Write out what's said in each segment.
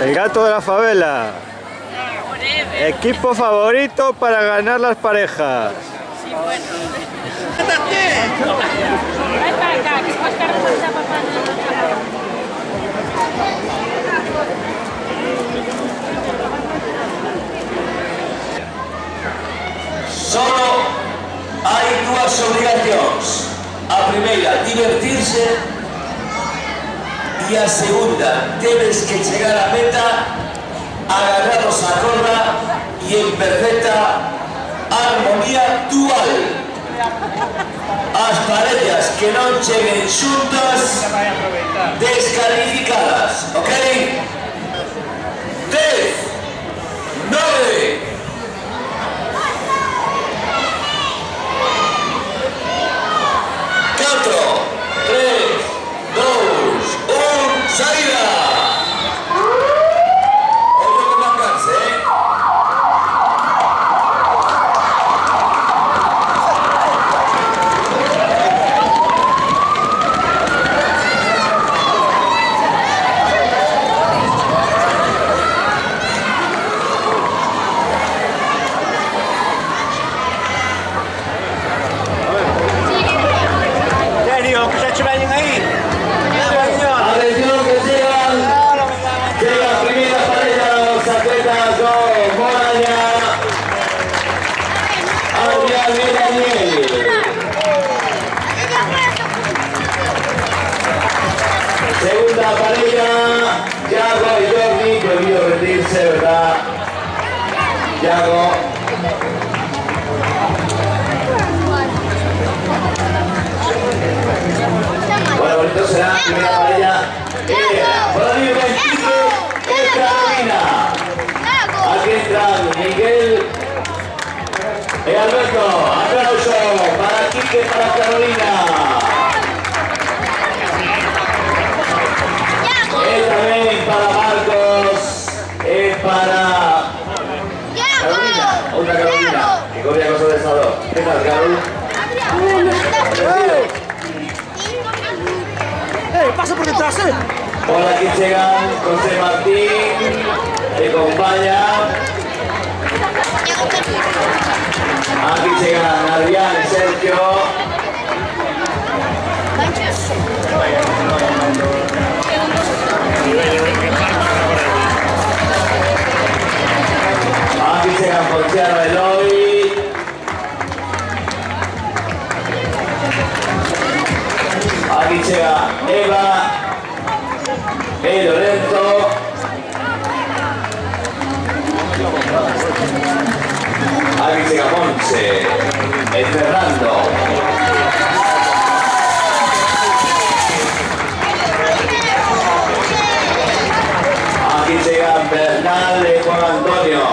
El gato de la favela. Equipo favorito para ganar las parejas. Sí, bueno. Ven para acá, que Óscar no está pasando. Solo hai dúas obrigacións. A primeira, divertirse, e a segunda, tienes que chegar a meta agarrados a corda e en perfecta armonía dual. As parellas que non cheguen xuntas descalificadas, ok? 10, 9, 4, 3, 2, 1, ¡salida! Ojo que marcarse, segunda pareja, Yago y Jordi, prohibido rendirse, ¿verdad? Yago. Bueno, bonito será, primera pareja. Por ahí va el Quique, entra Carolina. Aquí entran Miguel y Alberto. Aplauso para Quique, para Carolina. También para Marcos, para Carolina, otra Carolina, que copia cosas del salón. ¿Qué tal, Carol? Pasa por detrás, Por aquí llegan José Martín, que acompaña. Aquí llegan Adrián y Sergio. Aquí llegan Ponciano Eloy. Aquí llega Eva y Lorenzo. Aquí llega Monse y Fernando. Aquí llegan Bernal y Juan Antonio.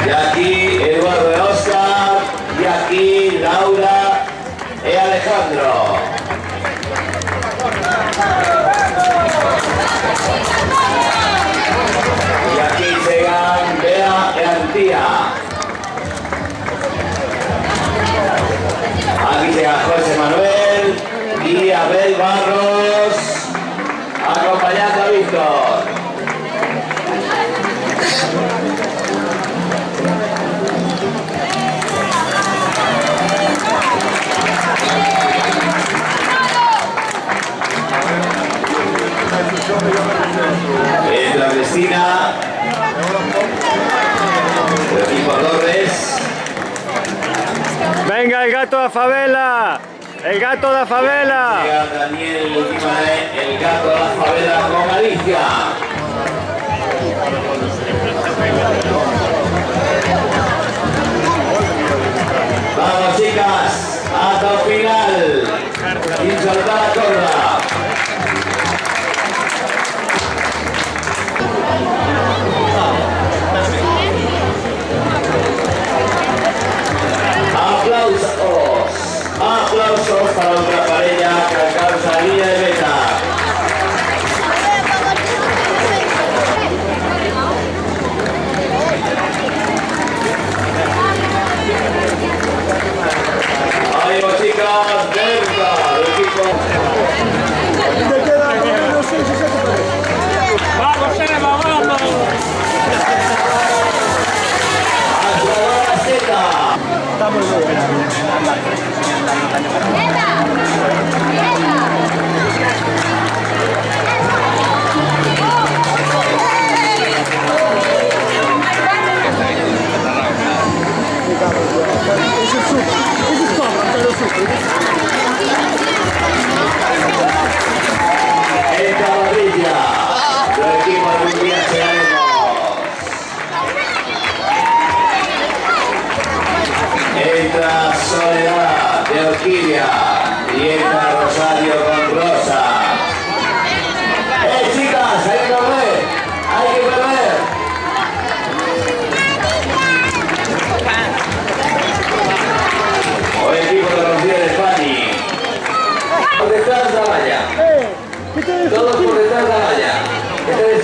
Y aquí Eduardo y Óscar. Y aquí Laura y Alejandro. Y aquí llegan Bea y Antía. Aquí llega José Manuel y Abel Barros, acompañando a Víctor. Entra Cristina, el equipo Torres. Venga el gato de la favela. El gato de la favela. Llega Daniel Guimarães, el gato de la favela con Alicia. Vamos chicas, hasta el final. Sin soltar la corda. Aplausos para otra pareja que alcanza la línea de meta.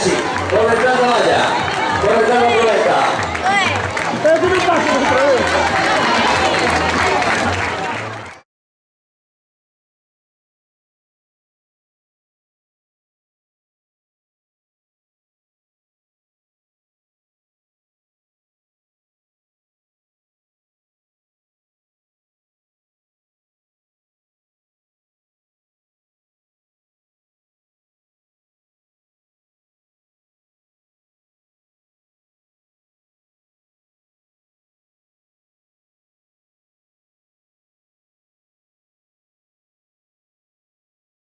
Messi, con el